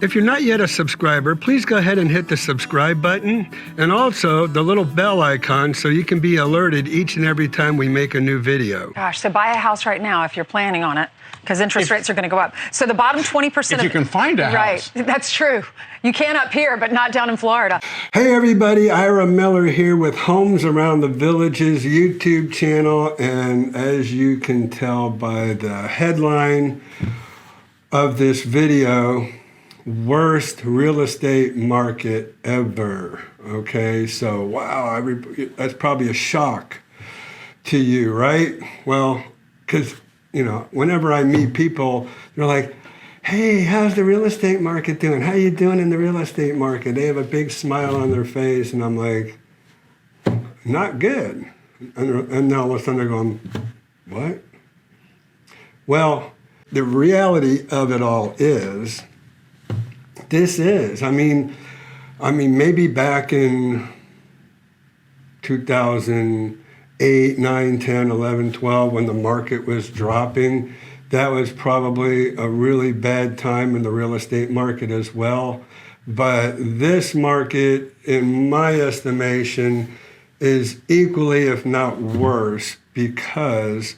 If you're not yet a subscriber, please go ahead and hit the subscribe button and also the little bell icon so you can be alerted each and every time we make a new video. Gosh, so buy a house right now if you're planning on it, because interest rates are going to go up. So the bottom 20%. If you can find a house. Right, that's true. You can up here, but not down in Florida. Hey everybody, Ira Miller here with Homes Around the Villages YouTube channel. And as you can tell by the headline of this video, worst real estate market ever. Okay, so wow, that's probably a shock to you, right? Well, because, you know, whenever I meet people, they're like, hey, how's the real estate market doing? How you doing in the real estate market? They have a big smile on their face, and I'm like, not good. And now all of a sudden they're going, what? Well, the reality of it all is, I mean, maybe back in 2008, 9, 10, 11, 12, when the market was dropping, that was probably a really bad time in the real estate market as well. But this market, in my estimation, is equally, if not worse, because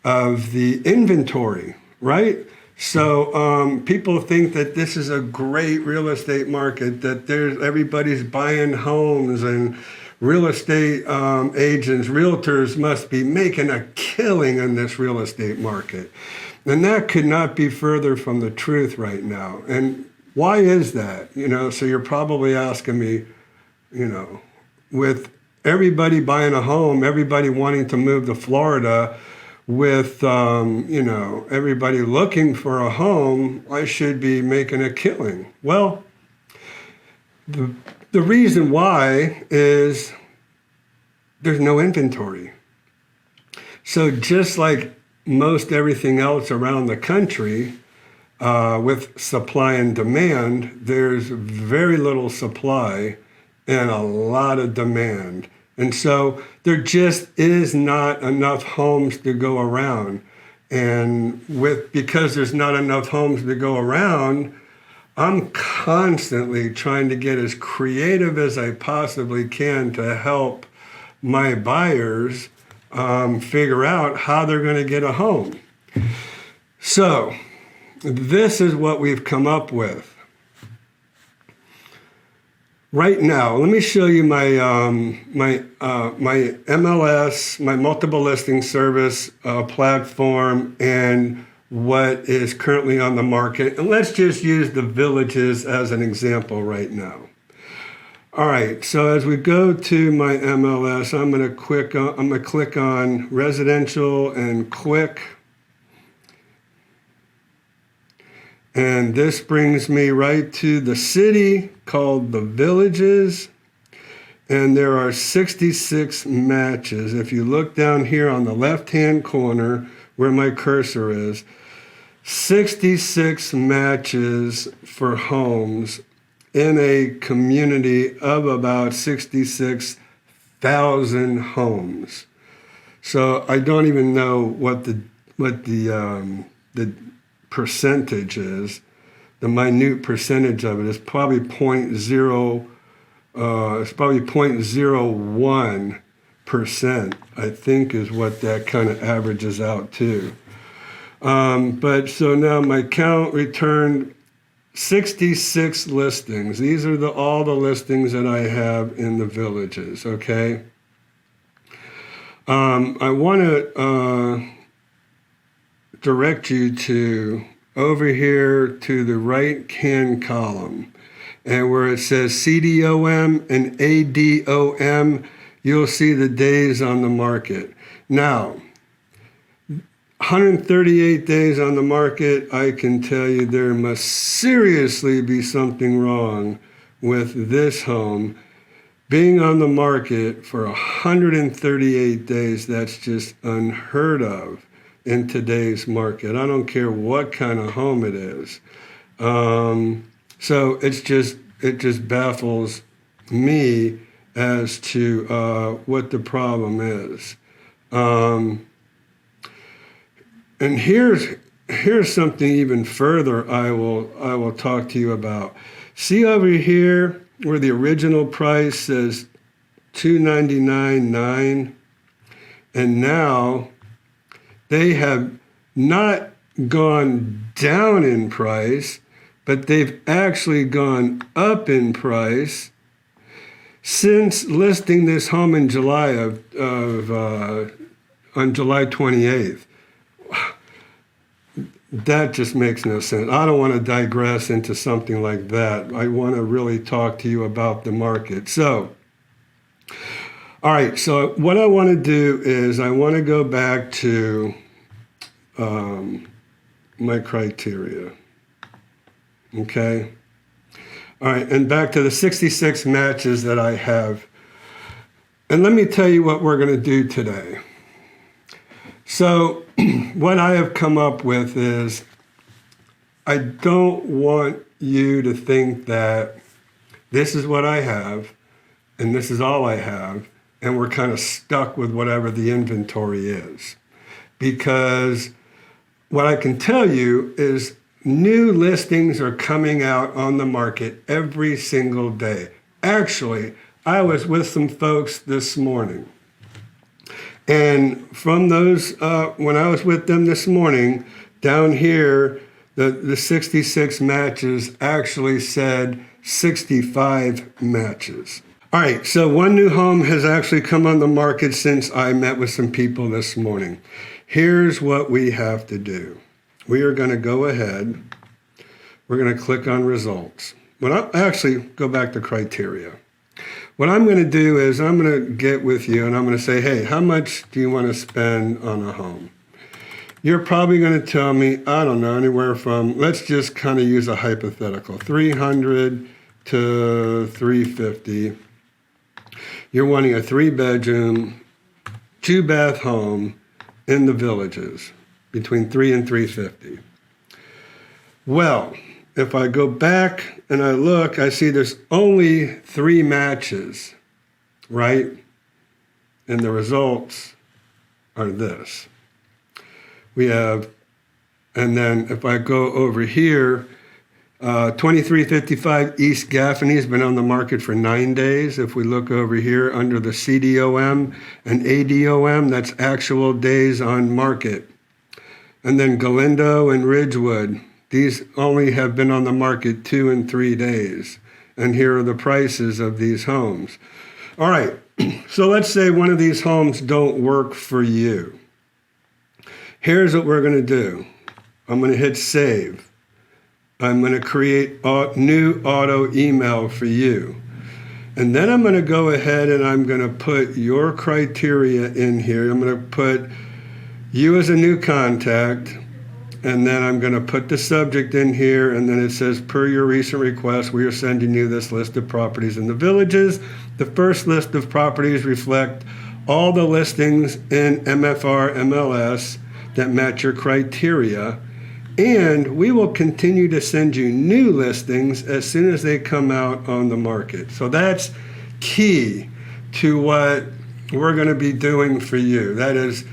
of the inventory, right? So people think that this is a great real estate market, that everybody's buying homes, and real estate agents, realtors must be making a killing in this real estate market. And that could not be further from the truth right now. And why is that? You know, so you're probably asking me, you know, with everybody buying a home, everybody wanting to move to Florida, with, you know, everybody looking for a home, I should be making a killing. Well, the reason why is there's no inventory. So just like most everything else around the country, with supply and demand, there's very little supply and a lot of demand. And so there just is not enough homes to go around. And because there's not enough homes to go around, I'm constantly trying to get as creative as I possibly can to help my buyers figure out how they're going to get a home. So this is what we've come up with. Right now, let me show you my my MLS, my multiple listing service platform, and what is currently on the market. And let's just use the Villages as an example right now. All right, so as we go to my MLS, I'm going to click on residential and quick. And this brings me right to the city called The Villages. And there are 66 matches. If you look down here on the left-hand corner where my cursor is, 66 matches for homes in a community of about 66,000 homes. So I don't even know what the percentage is. The minute percentage of it is probably 0.01%, I think, is what that kind of averages out to. But so now my count returned 66 listings. These are all the listings that I have in the Villages, okay? I want to direct you to over here to the right-hand column, and where it says CDOM and ADOM, you'll see the days on the market. Now, 138 days on the market, I can tell you there must seriously be something wrong with this home. Being on the market for 138 days, that's just unheard of in today's market. I don't care what kind of home it is. So it just baffles me as to what the problem is. And here's here's something even further I will talk to you about. See over here where the original price says $299.9, and now they have not gone down in price, but they've actually gone up in price since listing this home in July on July 28th. That just makes no sense. I don't want to digress into something like that. I want to really talk to you about the market. So, all right, so what I want to do is I want to go back to my criteria. Okay? All right, and back to the 66 matches that I have. And let me tell you what we're going to do today. So what I have come up with is I don't want you to think that this is what I have and this is all I have, and we're kind of stuck with whatever the inventory is. Because what I can tell you is new listings are coming out on the market every single day. Actually, I was with some folks this morning. And from those, when I was with them this morning, down here, the 66 matches actually said 65 matches. All right, so one new home has actually come on the market since I met with some people this morning. Here's what we have to do. We are going to go ahead. We're going to click on results. Actually, go back to criteria. What I'm going to do is I'm going to get with you and I'm going to say, hey, how much do you want to spend on a home? You're probably going to tell me, I don't know, anywhere from, let's just kind of use a hypothetical, 300 to 350. You're wanting a 3-bedroom, 2-bath home in the Villages, between 3 and 350. Well, if I go back and I look, I see there's only 3 matches, right? And the results are this. We have, and then if I go over here, 2355 East Gaffney has been on the market for 9 days. If we look over here under the CDOM and ADOM, that's actual days on market. And then Galindo and Ridgewood, these only have been on the market 2 and 3 days. And here are the prices of these homes. All right, so let's say one of these homes don't work for you. Here's what we're going to do. I'm going to hit save. I'm going to create a new auto email for you. And then I'm going to go ahead and I'm going to put your criteria in here. I'm going to put you as a new contact. And then I'm going to put the subject in here, and then it says, per your recent request, we are sending you this list of properties in the Villages. The first list of properties reflect all the listings in MFR MLS that match your criteria, and we will continue to send you new listings as soon as they come out on the market. So that's key to what we're going to be doing for you. That is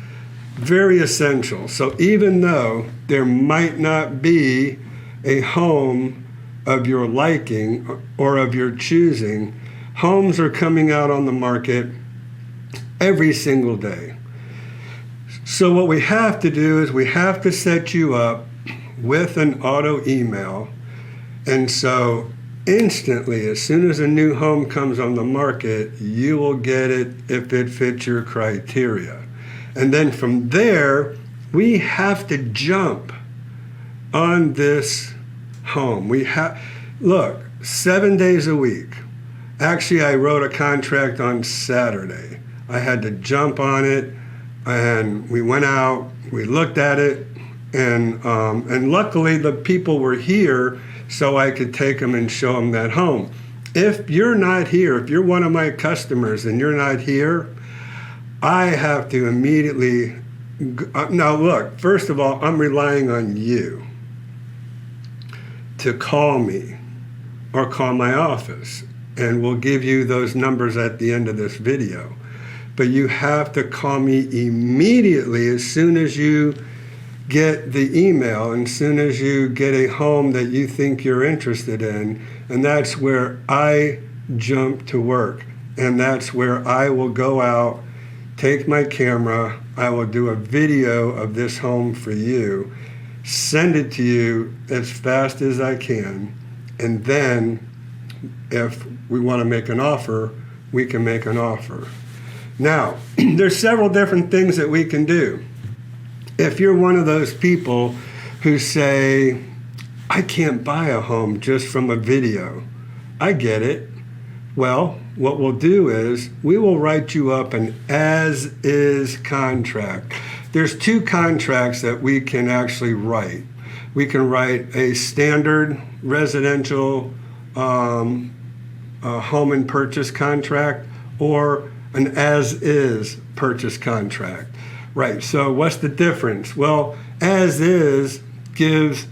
very essential. So even though there might not be a home of your liking or of your choosing, homes are coming out on the market every single day. So what we have to do is we have to set you up with an auto email. And so instantly, as soon as a new home comes on the market, you will get it if it fits your criteria. And then from there, we have to jump on this home. Look, 7 days a week. Actually, I wrote a contract on Saturday. I had to jump on it, and we went out, we looked at it, and luckily the people were here so I could take them and show them that home. If you're not here, if you're one of my customers and you're not here, I have to immediately, now look, first of all, I'm relying on you to call me or call my office, and we'll give you those numbers at the end of this video. But you have to call me immediately as soon as you get the email as soon as you get a home that you think you're interested in, and that's where I jump to work. And that's where I will go out, take my camera, I will do a video of this home for you, send it to you as fast as I can, and then if we want to make an offer, we can make an offer. Now, there's several different things that we can do. If you're one of those people who say, I can't buy a home just from a video, I get it. Well, what we'll do is we will write you up an as-is contract. There's two contracts that we can actually write. We can write a standard residential home and purchase contract, or an as-is purchase contract. Right, so what's the difference? Well, as-is gives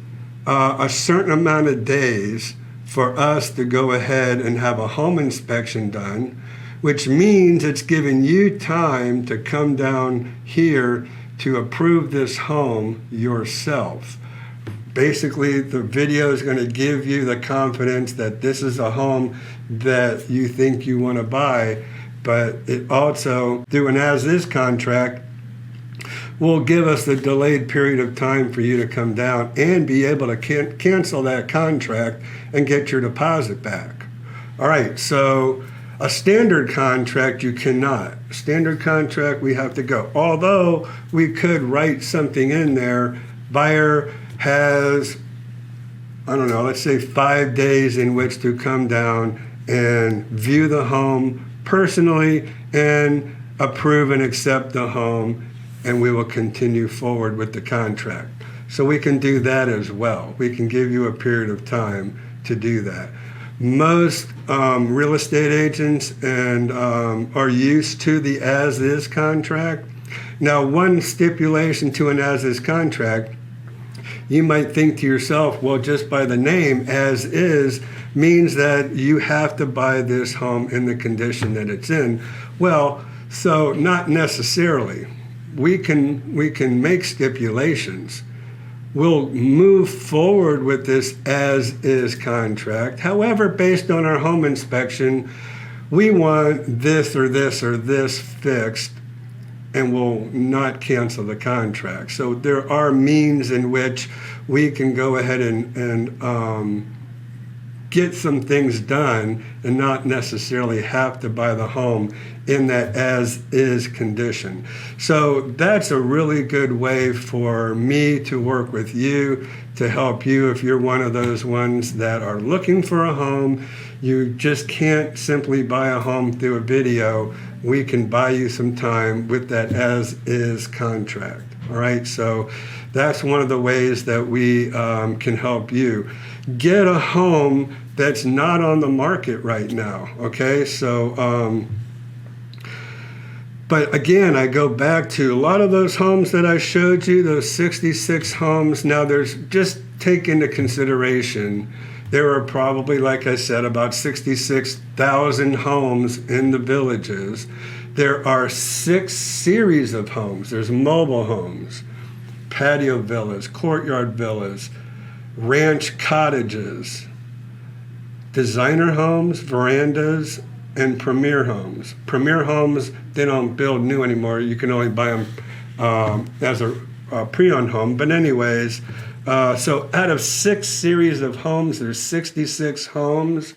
a certain amount of days for us to go ahead and have a home inspection done, which means it's giving you time to come down here to approve this home yourself. Basically, the video is going to give you the confidence that this is a home that you think you want to buy, but it also, through an as-is contract, will give us the delayed period of time for you to come down and be able to cancel that contract and get your deposit back. All right, so a standard contract you cannot. Standard contract we have to go. Although we could write something in there, buyer has, I don't know, let's say 5 days in which to come down and view the home personally and approve and accept the home, and we will continue forward with the contract. So we can do that as well. We can give you a period of time to do that. Most real estate agents are used to the as-is contract. Now, one stipulation to an as-is contract, you might think to yourself, well, just by the name, as is, means that you have to buy this home in the condition that it's in. Well, so not necessarily. We can make stipulations. We'll move forward with this as-is contract. However, based on our home inspection, we want this or this or this fixed, and we'll not cancel the contract. So there are means in which we can go ahead and get some things done and not necessarily have to buy the home in that as-is condition. So that's a really good way for me to work with you, to help you if you're one of those ones that are looking for a home. You just can't simply buy a home through a video. We can buy you some time with that as-is contract. All right, so that's one of the ways that we can help you get a home that's not on the market right now. Okay, so but again, I go back to a lot of those homes that I showed you, those 66 homes. Now, there's, just take into consideration, there are probably, like I said, about 66,000 homes in the villages. There are 6 series of homes. There's mobile homes, patio villas, courtyard villas, ranch cottages, designer homes, verandas, and premier homes. Premier homes, they don't build new anymore. You can only buy them as a pre-owned home. But anyways, so out of 6 series of homes, there's 66 homes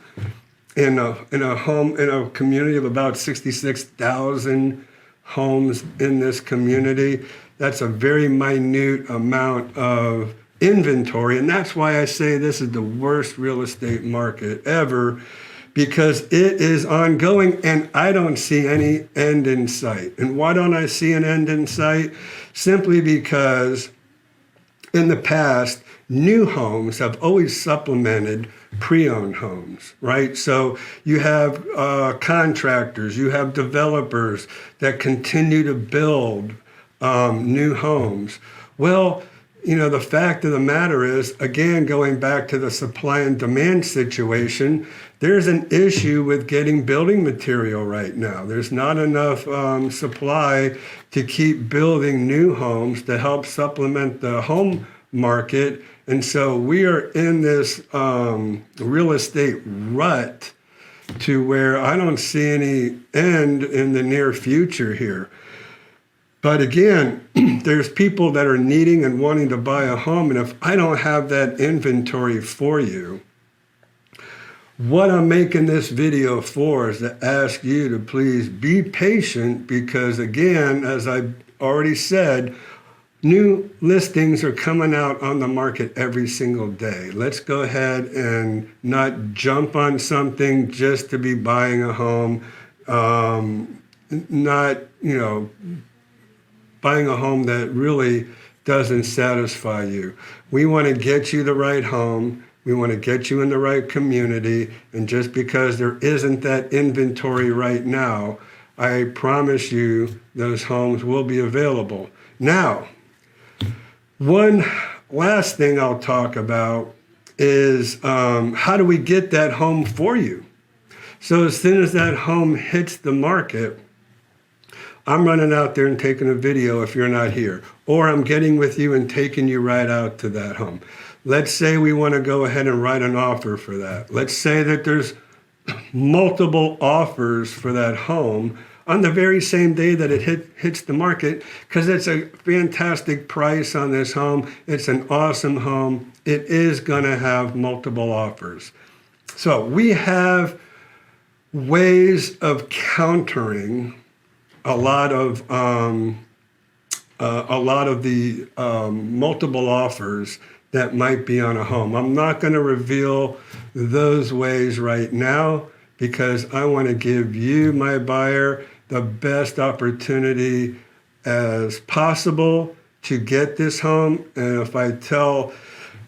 in a community of about 66,000 homes in this community. That's a very minute amount of inventory, and that's why I say this is the worst real estate market ever, because it is ongoing and I don't see any end in sight. And why don't I see an end in sight? Simply because in the past, new homes have always supplemented pre-owned homes, right? So you have contractors, you have developers that continue to build new homes. Well, the fact of the matter is, again, going back to the supply and demand situation, there's an issue with getting building material right now. There's not enough supply to keep building new homes to help supplement the home market. And so we are in this real estate rut to where I don't see any end in the near future here. But again, there's people that are needing and wanting to buy a home. And if I don't have that inventory for you, what I'm making this video for is to ask you to please be patient, because again, as I already said, new listings are coming out on the market every single day. Let's go ahead and not jump on something just to be buying a home, not, buying a home that really doesn't satisfy you. We want to get you the right home. We want to get you in the right community. And just because there isn't that inventory right now, I promise you those homes will be available. Now, one last thing I'll talk about is how do we get that home for you? So as soon as that home hits the market, I'm running out there and taking a video if you're not here, or I'm getting with you and taking you right out to that home. Let's say we want to go ahead and write an offer for that. Let's say that there's multiple offers for that home on the very same day that it hits the market, because it's a fantastic price on this home. It's an awesome home. It is going to have multiple offers. So we have ways of countering a lot of the multiple offers that might be on a home. I'm not going to reveal those ways right now, because I want to give you, my buyer, the best opportunity as possible to get this home. And if I tell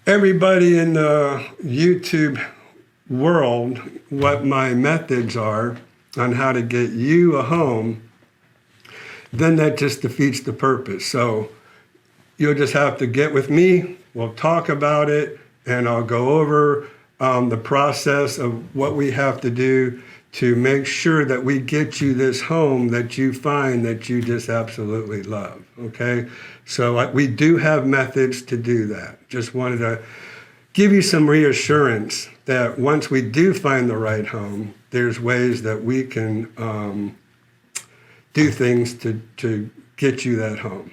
everybody in the YouTube world what my methods are on how to get you a home, then that just defeats the purpose. So you'll just have to get with me. We'll talk about it, and I'll go over the process of what we have to do to make sure that we get you this home that you find that you just absolutely love, okay? So we do have methods to do that. Just wanted to give you some reassurance that once we do find the right home, there's ways that we can do things to get you that home.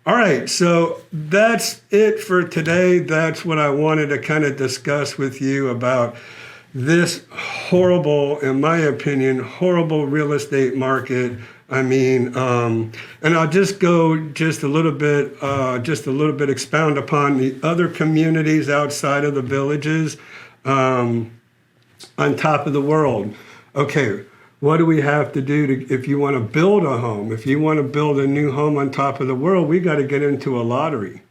All right, so that's it for today. That's what I wanted to kind of discuss with you about this horrible, in my opinion, horrible real estate market. I mean, and I'll just go just a little bit, expound upon the other communities outside of the villages on top of the world. Okay, what do we have to do if you want to build a home? If you want to build a new home on top of the world, we got to get into a lottery.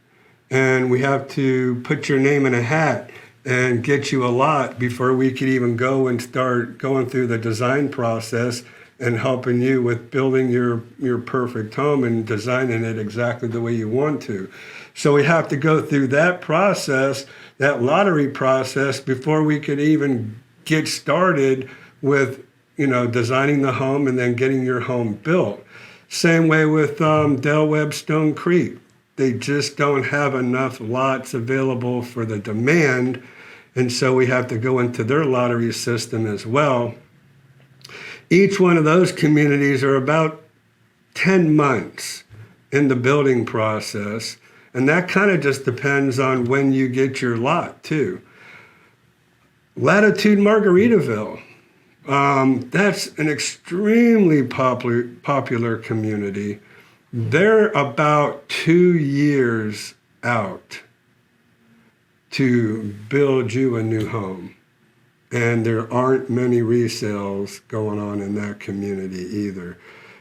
And we have to put your name in a hat and get you a lot before we could even go and start going through the design process and helping you with building your perfect home and designing it exactly the way you want to. So we have to go through that process, that lottery process, before we could even get started with designing the home and then getting your home built. Same way with Del Webb Stone Creek. They just don't have enough lots available for the demand, and so we have to go into their lottery system as well. Each one of those communities are about 10 months in the building process, and that kind of just depends on when you get your lot too. Latitude Margaritaville. That's an extremely popular community. They're about 2 years out to build you a new home. And there aren't many resales going on in that community either.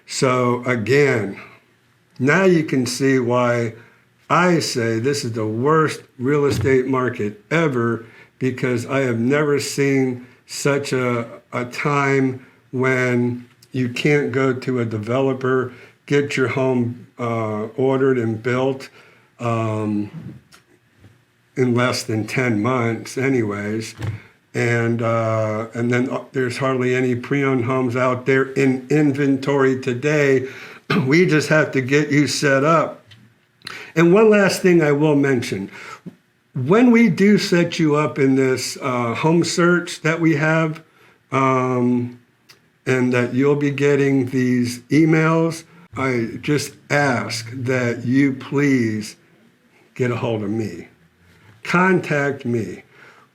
So again, now you can see why I say this is the worst real estate market ever, because I have never seen such a time when you can't go to a developer, get your home ordered and built. in less than 10 months anyways. And then there's hardly any pre-owned homes out there in inventory today. We just have to get you set up. And one last thing I will mention. When we do set you up in this home search that we have, and that you'll be getting these emails, I just ask that you please get a hold of me. Contact me.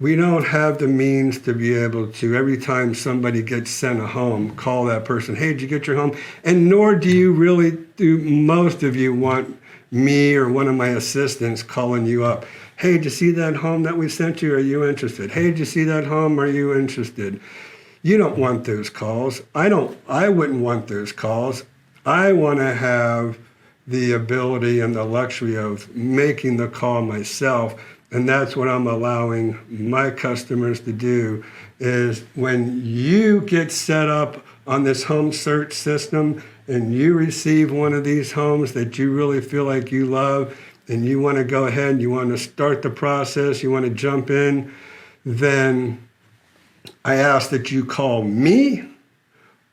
We don't have the means to be able to, every time somebody gets sent a home, call that person, hey, did you get your home? And nor do most of you want me or one of my assistants calling you up. Hey, did you see that home that we sent you? Are you interested? Hey, did you see that home? Are you interested? You don't want those calls. I wouldn't want those calls. I want to have the ability and the luxury of making the call myself. And that's what I'm allowing my customers to do, is when you get set up on this home search system and you receive one of these homes that you really feel like you love and you want to go ahead and you want to start the process, you want to jump in, then I ask that you call me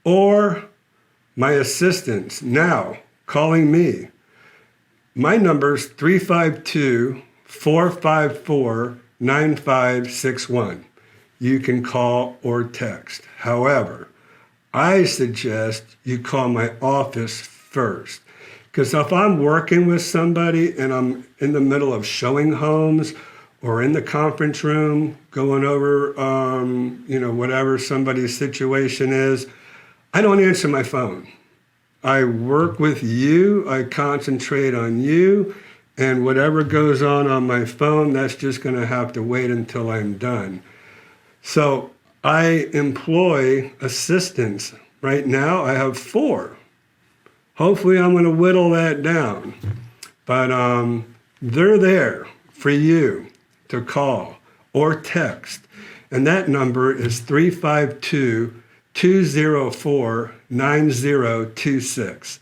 or my assistants. Now, calling me. My number's 352-454-9561. You can call or text. However, I suggest you call my office first. Because if I'm working with somebody and I'm in the middle of showing homes or in the conference room going over, whatever somebody's situation is, I don't answer my phone. I work with you, I concentrate on you, and whatever goes on my phone, that's just going to have to wait until I'm done. So I employ assistants. Right now, I have 4. Hopefully, I'm going to whittle that down. But they're there for you to call or text. And that number is 352-204-9026.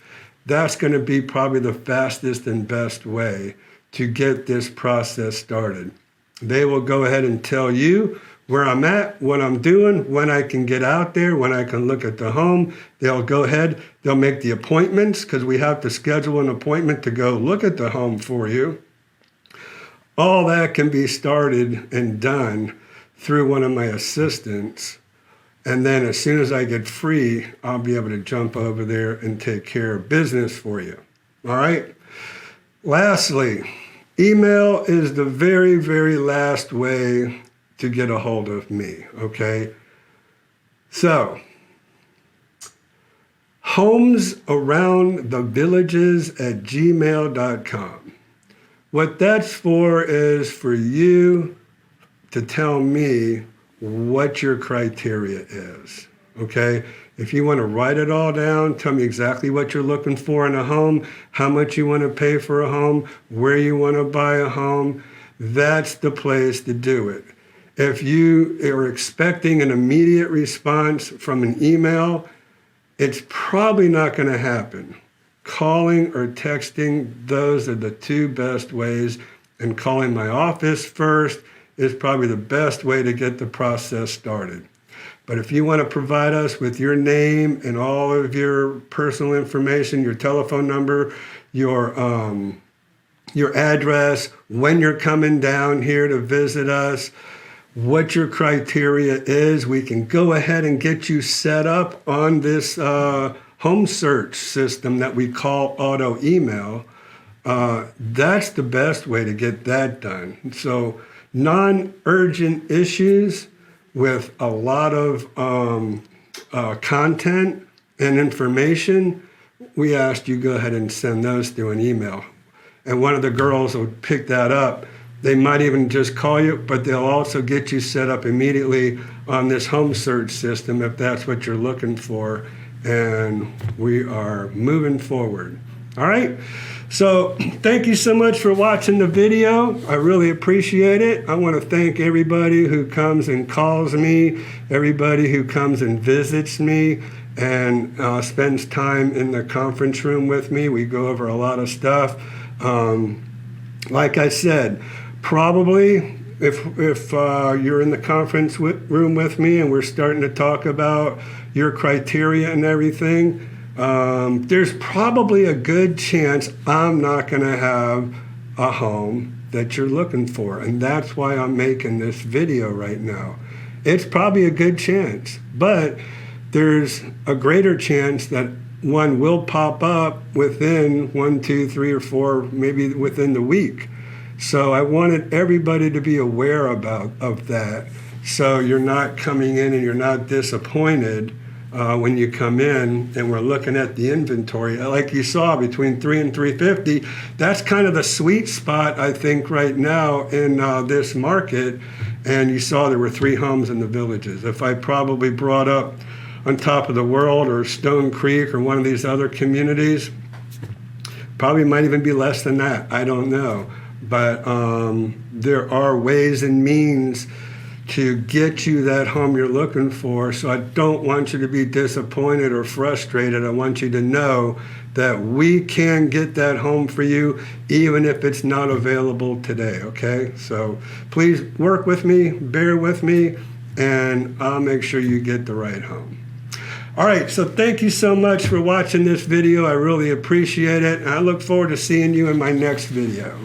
That's going to be probably the fastest and best way to get this process started. They will go ahead and tell you where I'm at, what I'm doing, when I can get out there, when I can look at the home. They'll go ahead, they'll make the appointments, because we have to schedule an appointment to go look at the home for you. All that can be started and done through one of my assistants. And then as soon as I get free, I'll be able to jump over there and take care of business for you. All right? Lastly, email is the very, very last way to get a hold of me, okay? So, homesaroundthevillages@gmail.com. What that's for is for you to tell me what your criteria is, okay? If you want to write it all down, tell me exactly what you're looking for in a home, how much you want to pay for a home, where you want to buy a home, that's the place to do it. If you are expecting an immediate response from an email, it's probably not going to happen. Calling or texting, those are the 2 best ways, and calling my office first is probably the best way to get the process started. But if you want to provide us with your name and all of your personal information, your telephone number, your address, when you're coming down here to visit us, what your criteria is, we can go ahead and get you set up on this home search system that we call auto email. That's the best way to get that done. So non-urgent issues with a lot of content and information, we asked you go ahead and send those through an email. And one of the girls will pick that up. They might even just call you, but they'll also get you set up immediately on this home search system if that's what you're looking for. And we are moving forward. All right? So thank you so much for watching the video. I really appreciate it. I want to thank everybody who comes and calls me, everybody who comes and visits me and spends time in the conference room with me. We go over a lot of stuff. Like I said, probably if you're in the conference room with me and we're starting to talk about your criteria and everything, there's probably a good chance I'm not going to have a home that you're looking for. And that's why I'm making this video right now. It's probably a good chance, but there's a greater chance that one will pop up within 1, 2, 3, or 4, maybe within the week. So I wanted everybody to be aware of that. So you're not coming in and you're not disappointed when you come in and we're looking at the inventory. Like you saw, between 3 and 350, that's kind of the sweet spot, I think, right now in this market. And you saw there were 3 homes in the Villages. If I probably brought up on Top of the World or Stone Creek or one of these other communities, probably might even be less than that. I don't know. But there are ways and means to get you that home you're looking for. So I don't want you to be disappointed or frustrated. I want you to know that we can get that home for you, even if it's not available today, okay? So please work with me, bear with me, and I'll make sure you get the right home. All right, so thank you so much for watching this video. I really appreciate it, and I look forward to seeing you in my next video.